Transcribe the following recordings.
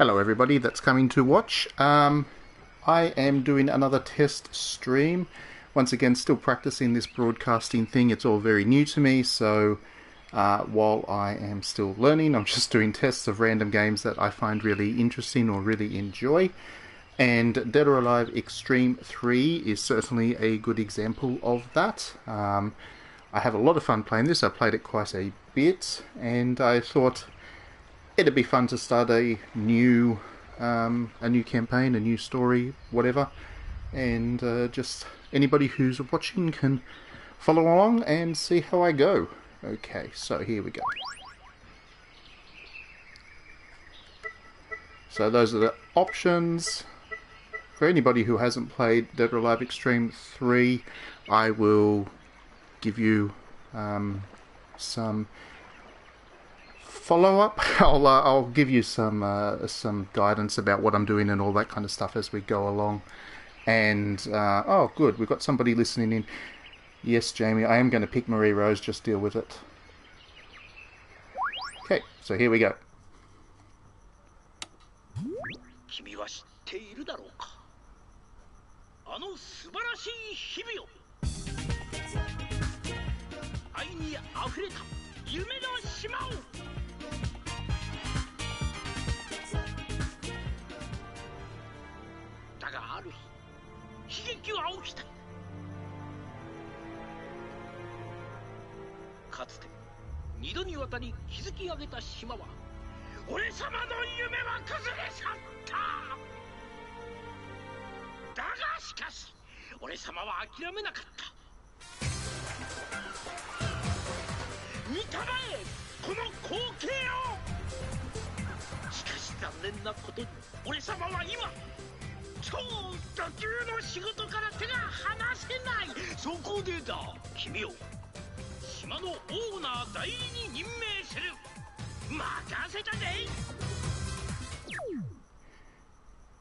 Hello everybody that's coming to watch. I am doing another test stream. Once again, still practicing this broadcasting thing. It's all very new to me, so while I am still learning, I'm just doing tests of random games that I find really interesting or really enjoy. And Dead or Alive Xtreme 3 is certainly a good example of that. I have a lot of fun playing this. I played it quite a bit, and I thought it'd be fun to start a new campaign, a new story, whatever, and just anybody who's watching can follow along and see how I go. Okay, so here we go. So those are the options. For anybody who hasn't played Dead or Alive Xtreme 3, I will give you some follow-up. I'll give you some guidance about what I'm doing and all that kind of stuff as we go along. And oh, good, we've got somebody listening in. Yes, Jamie, I am going to pick Marie Rose. Just deal with it. Okay, so here we go.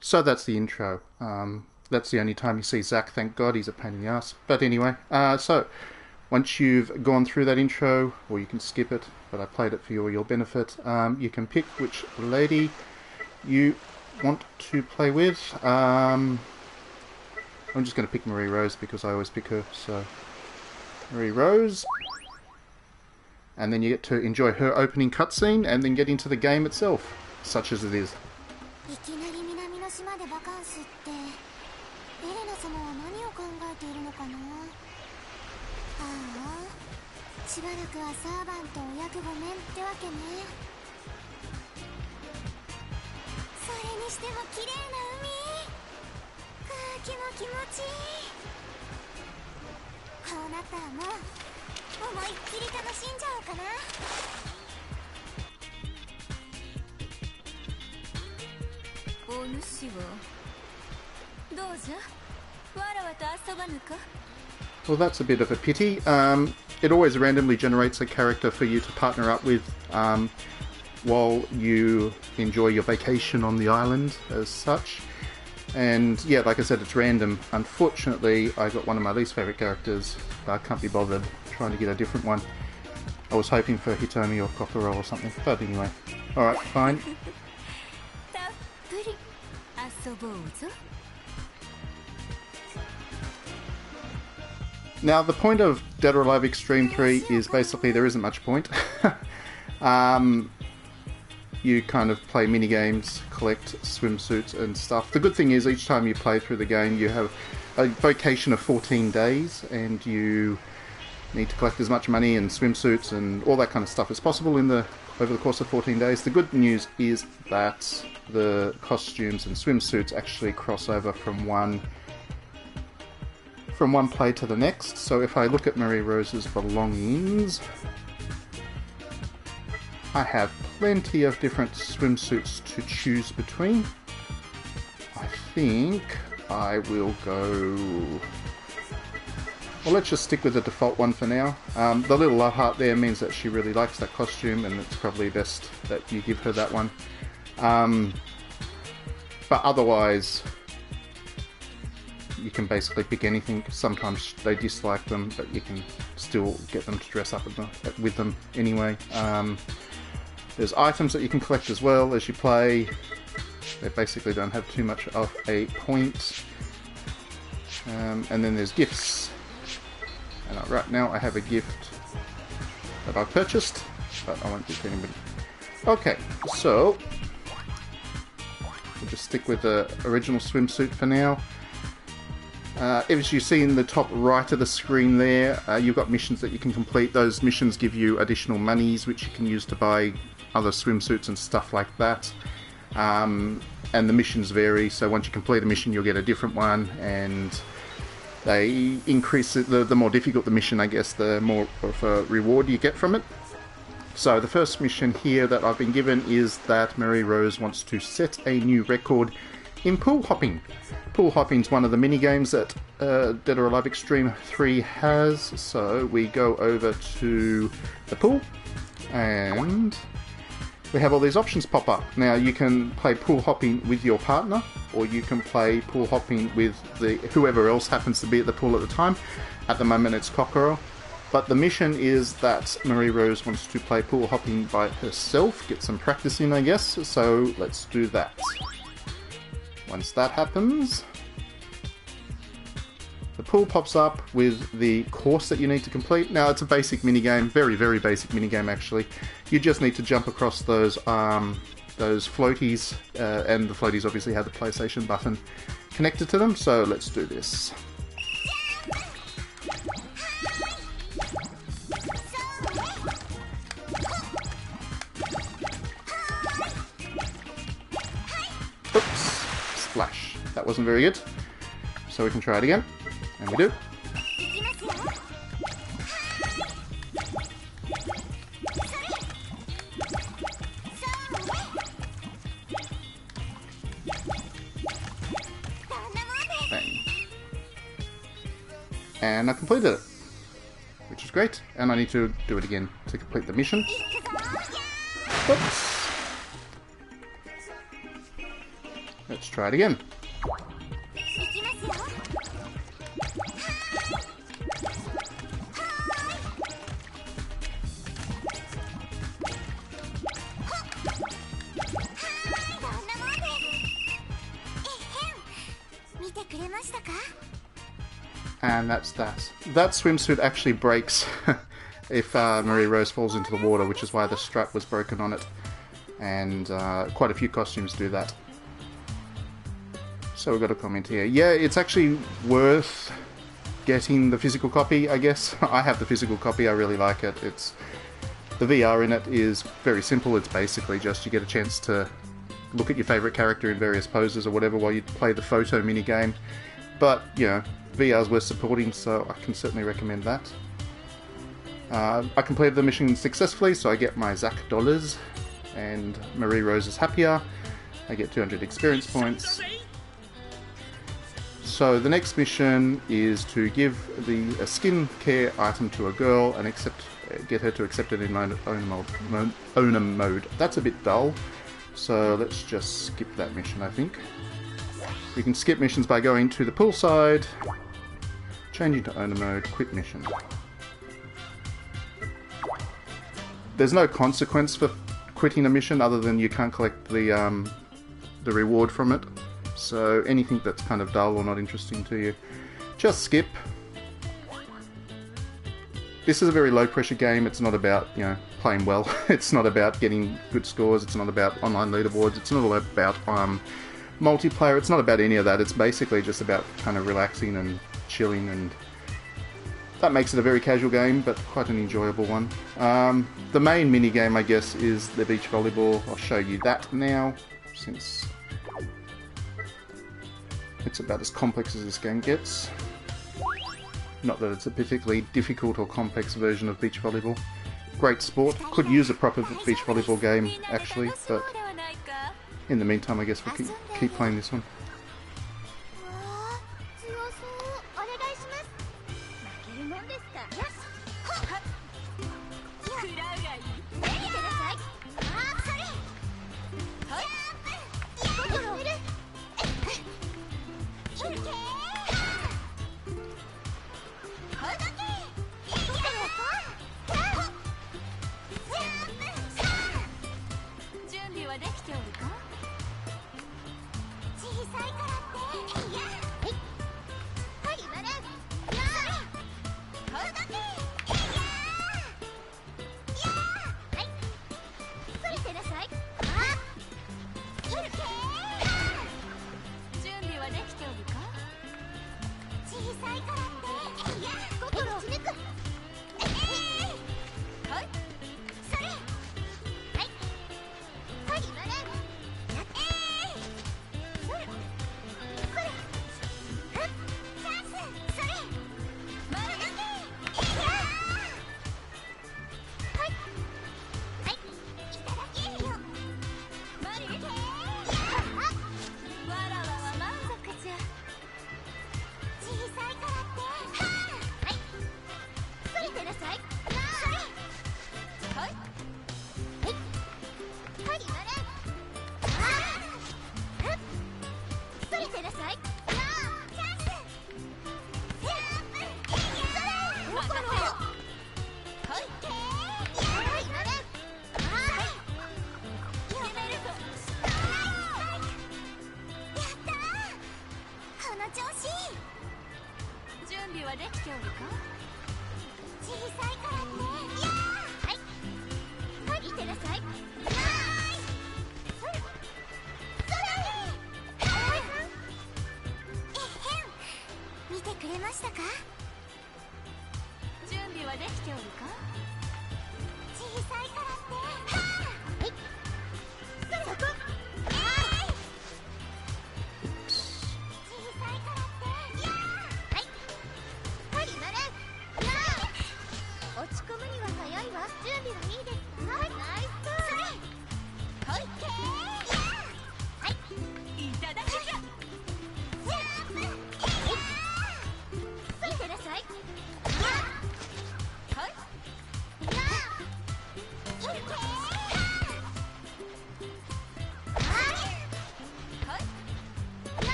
So that's the intro. That's the only time you see Zach, thank God, he's a pain in the ass. But anyway, so once you've gone through that intro, or you can skip it, but I played it for your benefit, you can pick which lady you want to play with. I'm just going to pick Marie Rose because I always pick her, so Marie Rose. And then you get to enjoy her opening cutscene and then get into the game itself, such as it is. Well, that's a bit of a pity. It always randomly generates a character for you to partner up with while you enjoy your vacation on the island as such. And yeah, like I said, it's random. Unfortunately, I got one of my least favourite characters. I can't be bothered trying to get a different one. I was hoping for Hitomi or Kokoro or something, but anyway. Alright, fine. Now, the point of Dead or Alive Xtreme 3 is basically there isn't much point. You kind of play mini-games, collect swimsuits and stuff. The good thing is each time you play through the game you have a vacation of 14 days and you need to collect as much money and swimsuits and all that kind of stuff as possible over the course of 14 days. The good news is that the costumes and swimsuits actually cross over from one play to the next. So if I look at Marie Rose's belongings, I have plenty of different swimsuits to choose between. I think I will go... Well, let's just stick with the default one for now. The little love heart there means that she really likes that costume, and it's probably best that you give her that one. But otherwise, you can basically pick anything. Sometimes they dislike them, but you can still get them to dress up with them anyway. There's items that you can collect as well as you play. They basically don't have too much of a point. And then there's gifts. And right now I have a gift that I've purchased, but I won't give to anybody. Okay, so we'll just stick with the original swimsuit for now. As you see in the top right of the screen there, you've got missions that you can complete. Those missions give you additional monies which you can use to buy other swimsuits and stuff like that. And the missions vary, so once you complete a mission you'll get a different one, and they increase it. The more difficult the mission, I guess, the more of a reward you get from it. So the first mission here that I've been given is that Marie Rose wants to set a new record in pool hopping. Pool hopping is one of the mini games that Dead or Alive Xtreme 3 has. So we go over to the pool and we have all these options pop up. Now you can play pool hopping with your partner, or you can play pool hopping with whoever else happens to be at the pool at the time. At the moment it's Kokoro. But the mission is that Marie Rose wants to play pool hopping by herself, get some practice in, I guess, so let's do that. Once that happens, the pool pops up with the course that you need to complete. Now it's a basic minigame, very, very basic minigame actually. You just need to jump across those floaties, and the floaties obviously have the PlayStation button connected to them, so let's do this. Oops, splash. That wasn't very good. So we can try it again. And we do. Bang. And I completed it, which is great. And I need to do it again to complete the mission. Oops. Let's try it again. And that's that. That swimsuit actually breaks if Marie Rose falls into the water, which is why the strap was broken on it. And quite a few costumes do that. So we've got a comment here. Yeah, it's actually worth getting the physical copy, I guess. I have the physical copy, I really like it. The VR in it is very simple. It's basically just you get a chance to look at your favourite character in various poses or whatever while you play the photo minigame. But, you know, VR's worth supporting, so I can certainly recommend that. I completed the mission successfully, so I get my Zac dollars, and Marie Rose is happier. I get 200 experience points. So the next mission is to give a skin care item to a girl and get her to accept it in owner mode. That's a bit dull, so let's just skip that mission, I think. We can skip missions by going to the poolside, changing to owner mode, quit mission. There's no consequence for quitting a mission other than you can't collect the reward from it. So anything that's kind of dull or not interesting to you, just skip. This is a very low pressure game. It's not about, you know, playing well. It's not about getting good scores. It's not about online leaderboards. It's not all about multiplayer. It's not about any of that. It's basically just about kind of relaxing and chilling, and that makes it a very casual game, but quite an enjoyable one. The main mini game, I guess, is the beach volleyball. I'll show you that now, since it's about as complex as this game gets. Not that it's a particularly difficult or complex version of beach volleyball. Great sport. Could use a proper beach volleyball game, actually, but in the meantime, I guess we'll keep playing this one.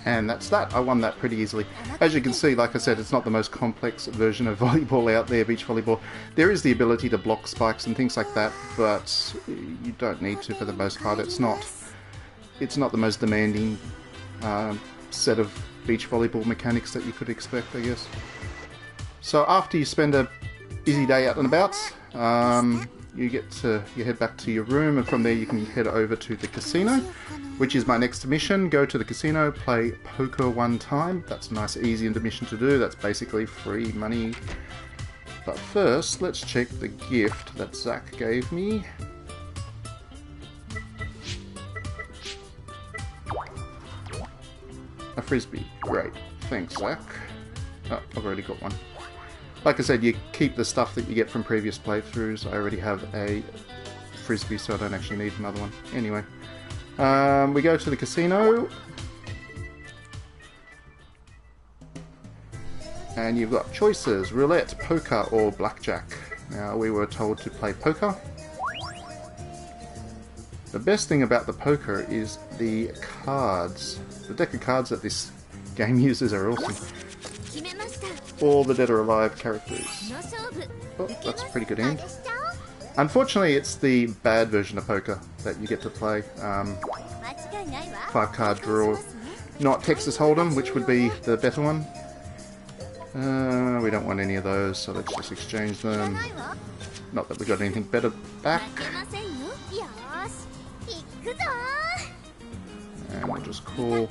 And that's that. I won that pretty easily. As you can see, like I said, it's not the most complex version of volleyball out there, beach volleyball. There is the ability to block spikes and things like that, but you don't need to for the most part. It's not the most demanding set of beach volleyball mechanics that you could expect, I guess. So after you spend a busy day out and about, you head back to your room, and from there you can head over to the casino, which is my next mission. Go to the casino, play poker one time. That's a nice easy intermission to do. That's basically free money. But first, let's check the gift that Zach gave me. A frisbee. Great. Thanks, Zach. Oh, I've already got one. Like I said, you keep the stuff that you get from previous playthroughs. I already have a frisbee, so I don't actually need another one. Anyway, we go to the casino. And you've got choices: roulette, poker, or blackjack. Now, we were told to play poker. The best thing about the poker is the cards. The deck of cards that this game uses are awesome. All the Dead or Alive characters. Oh, that's a pretty good end. Unfortunately, it's the bad version of poker that you get to play. 5-card draw. Not Texas Hold'em, which would be the better one. We don't want any of those, so let's just exchange them. Not that we got anything better back. And we'll just call.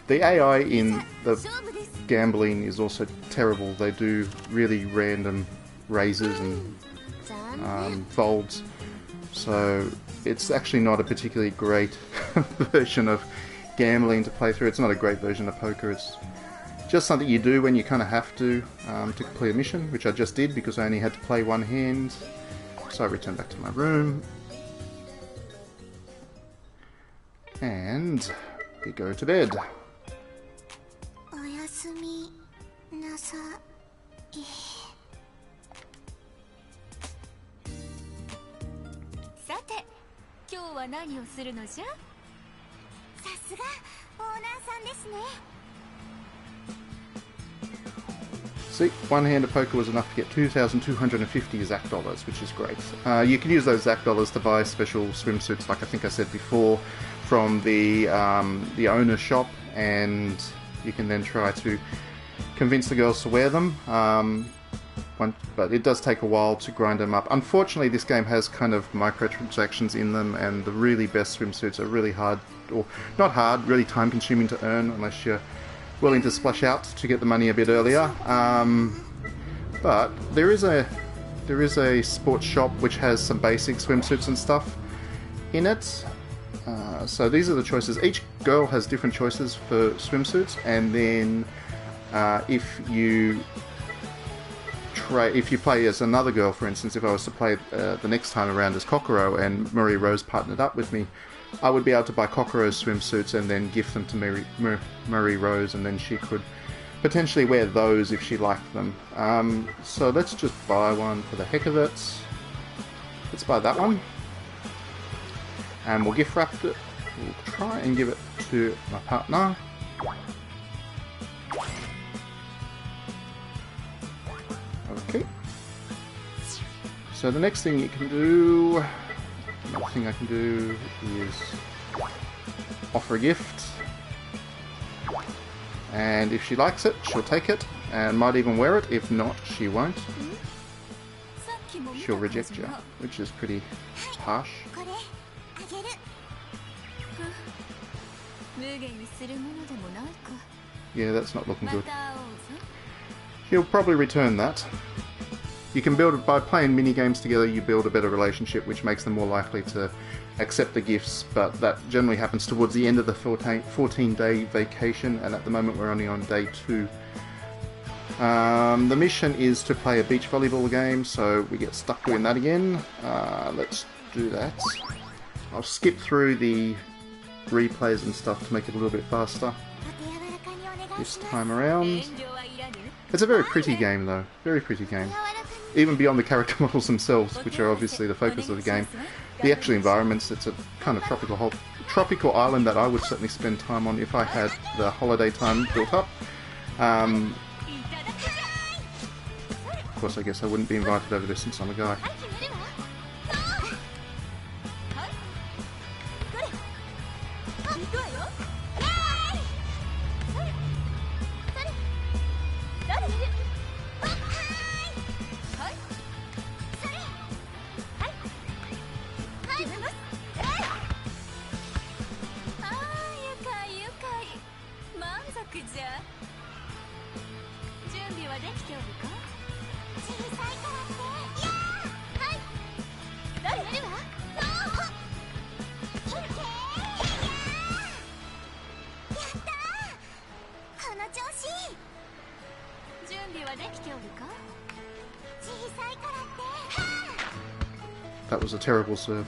The AI in the gambling is also terrible. They do really random raises and folds, so it's actually not a particularly great version of gambling to play through. It's not a great version of poker. It's just something you do when you kind of have to complete a mission, which I just did because I only had to play one hand. So I returned back to my room and we go to bed. See, one hand of poker was enough to get 2,250 Zach dollars, which is great. You can use those Zach dollars to buy special swimsuits, like I think I said before, from the owner's shop, and you can then try to convince the girls to wear them. But it does take a while to grind them up. Unfortunately, this game has kind of microtransactions in them, and the really best swimsuits are really hard, or not hard, really time-consuming to earn unless you're willing to splash out to get the money a bit earlier. But there is a sports shop which has some basic swimsuits and stuff in it. So these are the choices. Each girl has different choices for swimsuits, and then if you play as another girl, for instance, if I was to play the next time around as Kokoro and Marie Rose partnered up with me, I would be able to buy Kokoro's swimsuits and then gift them to Marie Rose, and then she could potentially wear those if she liked them. So let's just buy one for the heck of it. Let's buy that one. And we'll gift wrap it. We'll try and give it to my partner. Okay. So the next thing you can do, another thing I can do is offer a gift. And if she likes it, she'll take it, and might even wear it. If not, she won't. She'll reject you, which is pretty harsh. Yeah, that's not looking good. He'll probably return that. You can build it by playing mini games together. You build a better relationship, which makes them more likely to accept the gifts. But that generally happens towards the end of the 14-day vacation, and at the moment we're only on day 2. The mission is to play a beach volleyball game, so we get stuck doing that again. Let's do that. I'll skip through the replays and stuff to make it a little bit faster this time around. It's a very pretty game though, very pretty game. Even beyond the character models themselves, which are obviously the focus of the game. The actual environments, it's a kind of tropical island that I would certainly spend time on if I had the holiday time built up. Of course, I guess I wouldn't be invited over there since I'm a guy. That was a terrible serve.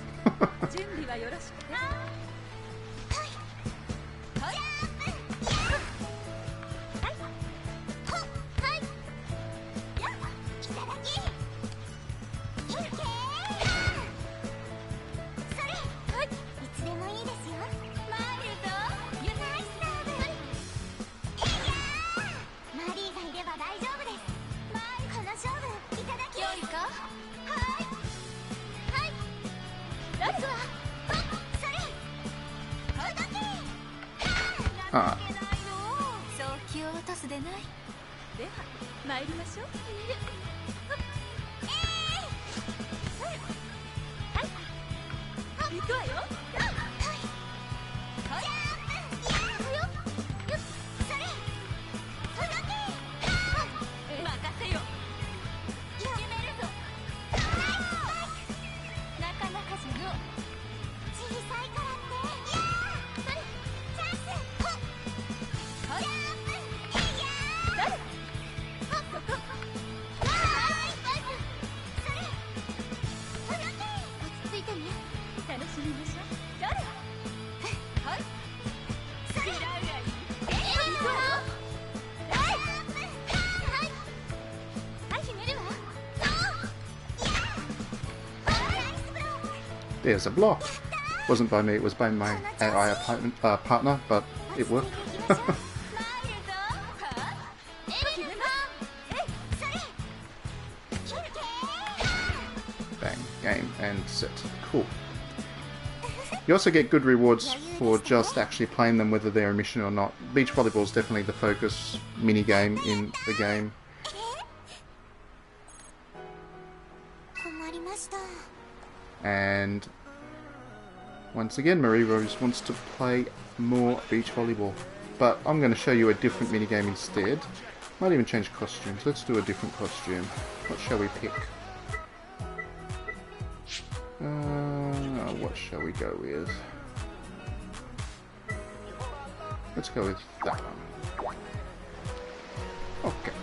There's a block. Wasn't by me, it was by my AI partner, but it worked. Bang, game, and set. Cool. You also get good rewards for just actually playing them, whether they're a mission or not. Beach volleyball is definitely the focus mini game in the game. And once again, Marie Rose wants to play more beach volleyball. But I'm going to show you a different minigame instead. Might even change costumes. Let's do a different costume. What shall we pick? What shall we go with? Let's go with that one. Okay.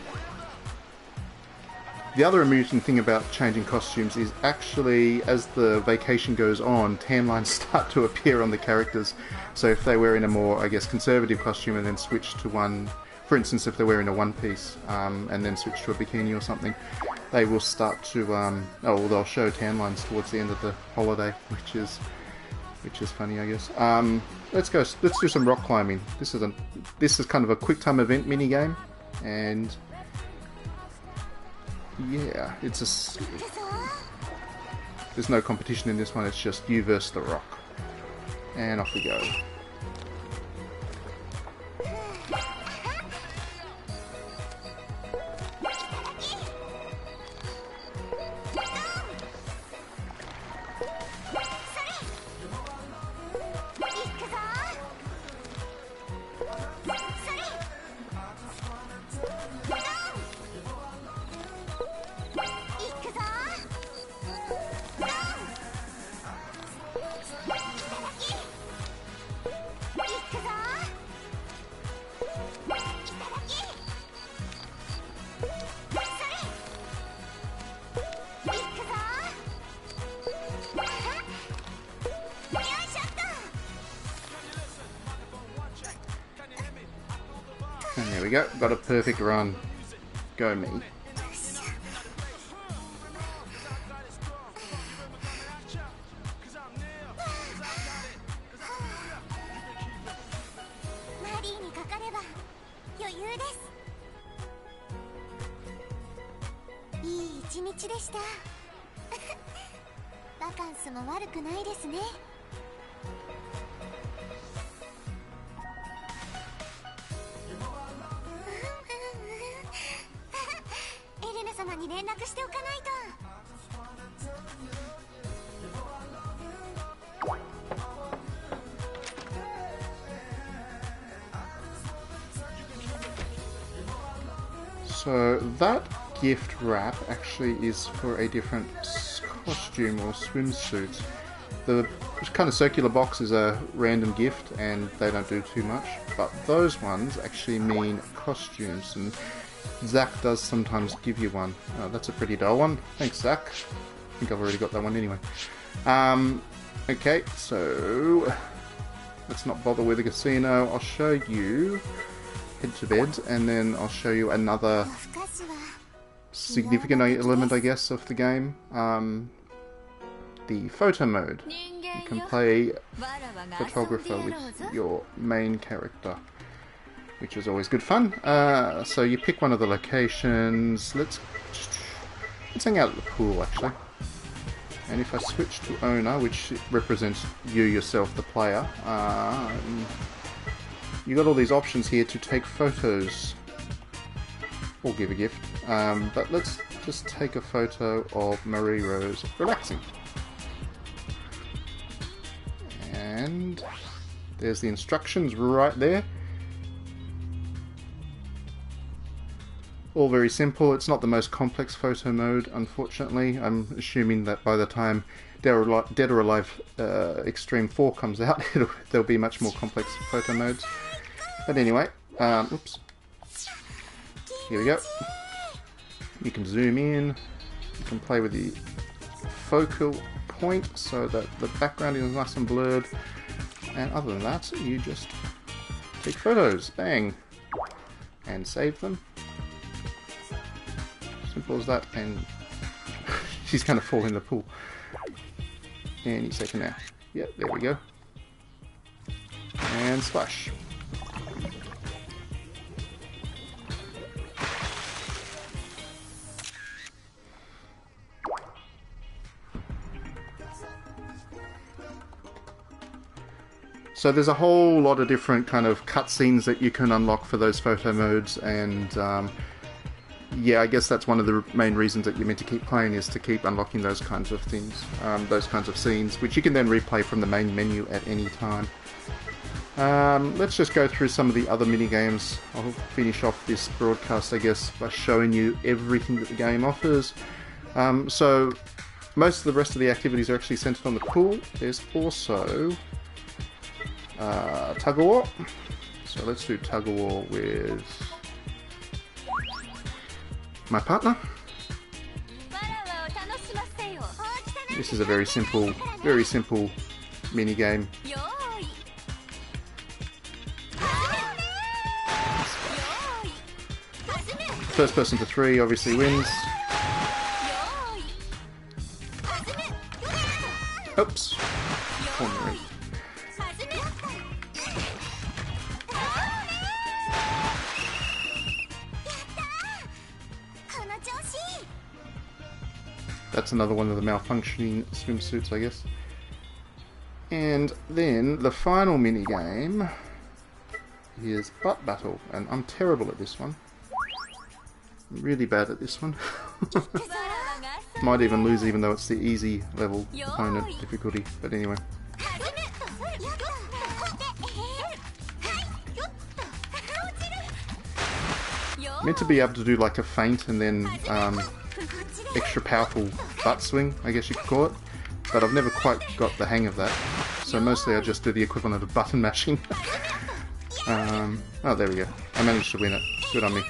The other amusing thing about changing costumes is actually, as the vacation goes on, tan lines start to appear on the characters. So if they were in a more, I guess, conservative costume and then switch to one, for instance, if they're wearing a one-piece and then switch to a bikini or something, they will start to, they'll show tan lines towards the end of the holiday, which is funny, I guess. Let's do some rock climbing. This is kind of a quick time event mini game, and yeah, there's no competition in this one, it's just you versus the rock. And off we go. go. Got a perfect run. Go me. So that gift wrap actually is for a different costume or swimsuit. The kind of circular box is a random gift and they don't do too much, but those ones actually mean costumes, and Zach does sometimes give you one. Oh, that's a pretty dull one. Thanks, Zach. I think I've already got that one anyway. Okay, so let's not bother with the casino. I'll show you head to bed, and then I'll show you another significant element, I guess, of the game. The photo mode. You can play photographer with your main character, which is always good fun. So you pick one of the locations. Let's hang out at the pool, actually. And if I switch to owner, which represents you yourself, the player, you got all these options here to take photos or give a gift. But let's just take a photo of Marie Rose relaxing. And there's the instructions right there. All very simple. It's not the most complex photo mode, unfortunately. I'm assuming that by the time Dead or Alive Xtreme 4 comes out, there'll be much more complex photo modes. But anyway, oops. Here we go. You can zoom in. You can play with the focal point so that the background is nice and blurred. And other than that, you just take photos. Bang. And save them. Simple as that, and she's going to fall in the pool any second now. Yep, there we go. And splash. So there's a whole lot of different kind of cutscenes that you can unlock for those photo modes, and yeah, I guess that's one of the main reasons that you're meant to keep playing, is to keep unlocking those kinds of things, those kinds of scenes, which you can then replay from the main menu at any time. Let's just go through some of the other mini-games. I'll finish off this broadcast, I guess, by showing you everything that the game offers. So most of the rest of the activities are actually centered on the pool. There's also tug-of-war. So let's do tug-of-war with my partner. This is a very simple mini game. First person to 3 obviously wins. Oops. That's another one of the malfunctioning swimsuits, I guess. And then the final mini game is butt battle, and I'm terrible at this one. I'm really bad at this one. Might even lose, even though it's the easy level opponent difficulty. But anyway. Meant to be able to do like a feint and then extra powerful butt swing, I guess you could call it, but I've never quite got the hang of that, so mostly I just do the equivalent of button mashing. Oh, there we go. I managed to win it. Good on me.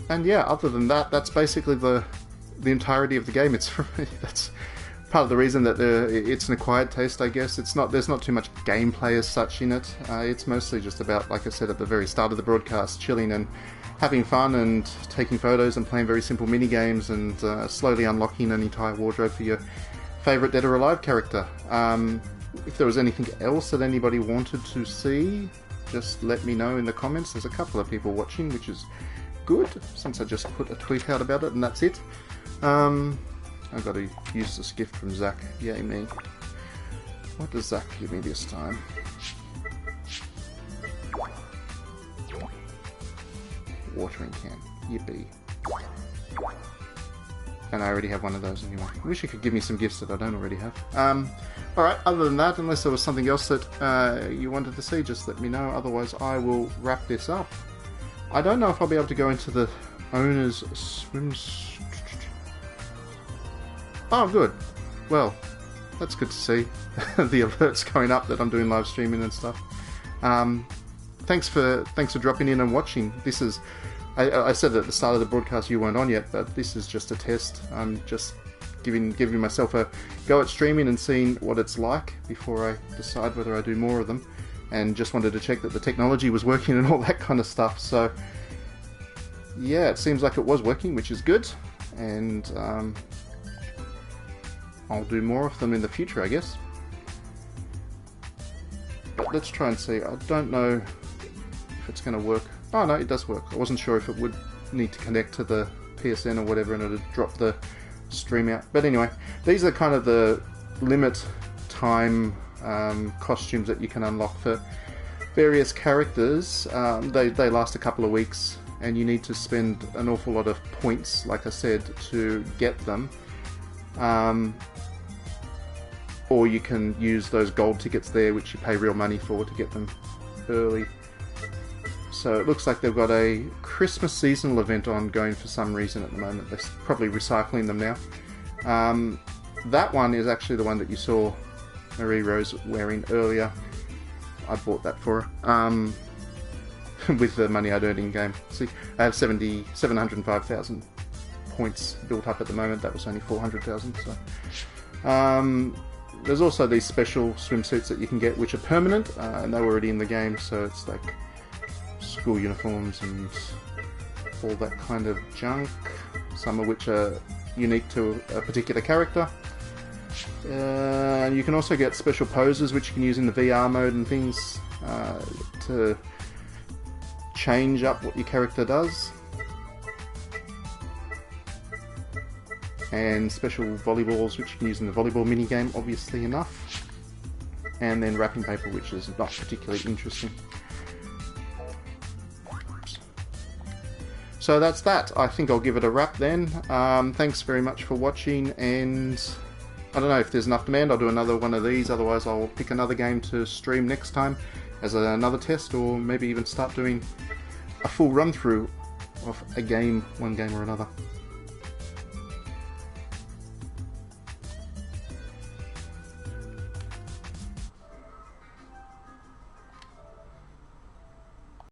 And yeah, other than that, that's basically the entirety of the game. It's that's part of the reason that it's an acquired taste, I guess. There's not too much gameplay as such in it. It's mostly just about, like I said at the very start of the broadcast, chilling and having fun and taking photos and playing very simple mini games and slowly unlocking an entire wardrobe for your favourite Dead or Alive character. If there was anything else that anybody wanted to see, just let me know in the comments. There's a couple of people watching, which is good, since I just put a tweet out about it, and that's it. I've got to use this gift from Zach. Yay me. What does Zach give me this time? Watering can. Yippee. And I already have one of those anyway. I wish you could give me some gifts that I don't already have. Alright, other than that, unless there was something else that you wanted to see, just let me know. Otherwise, I will wrap this up. I don't know if I'll be able to go into the owner's swim... Oh, good. Well, that's good to see. The alerts going up that I'm doing live streaming and stuff. Thanks for dropping in and watching. This is... I said at the start of the broadcast you weren't on yet, but this is just a test. I'm just giving myself a go at streaming and seeing what it's like before I decide whether I do more of them. And just wanted to check that the technology was working and all that kind of stuff. So, yeah, it seems like it was working, which is good. And I'll do more of them in the future, I guess. But let's try and see. I don't know if it's going to work. Oh no, it does work. I wasn't sure if it would need to connect to the PSN or whatever and it would drop the stream out. But anyway, these are kind of the limit time costumes that you can unlock for various characters. They last a couple of weeks and you need to spend an awful lot of points, like I said, to get them. Or you can use those gold tickets there, which you pay real money for to get them early. So it looks like they've got a Christmas seasonal event on going for some reason at the moment. They're probably recycling them now. That one is actually the one that you saw Marie Rose wearing earlier. I bought that for her. With the money I'd earned in game. See, I have 705,000 points built up at the moment. That was only 400,000. So, there's also these special swimsuits that you can get, which are permanent, and they were already in the game. So it's like school uniforms and all that kind of junk. Some of which are unique to a particular character. You can also get special poses, which you can use in the VR mode and things to change up what your character does. And special volleyballs, which you can use in the volleyball minigame, obviously enough. And then wrapping paper, which is not particularly interesting. So that's that. I think I'll give it a wrap then. Thanks very much for watching, and I don't know if there's enough demand, I'll do another one of these. Otherwise I'll pick another game to stream next time as another test, or maybe even start doing a full run through of a game, one game or another.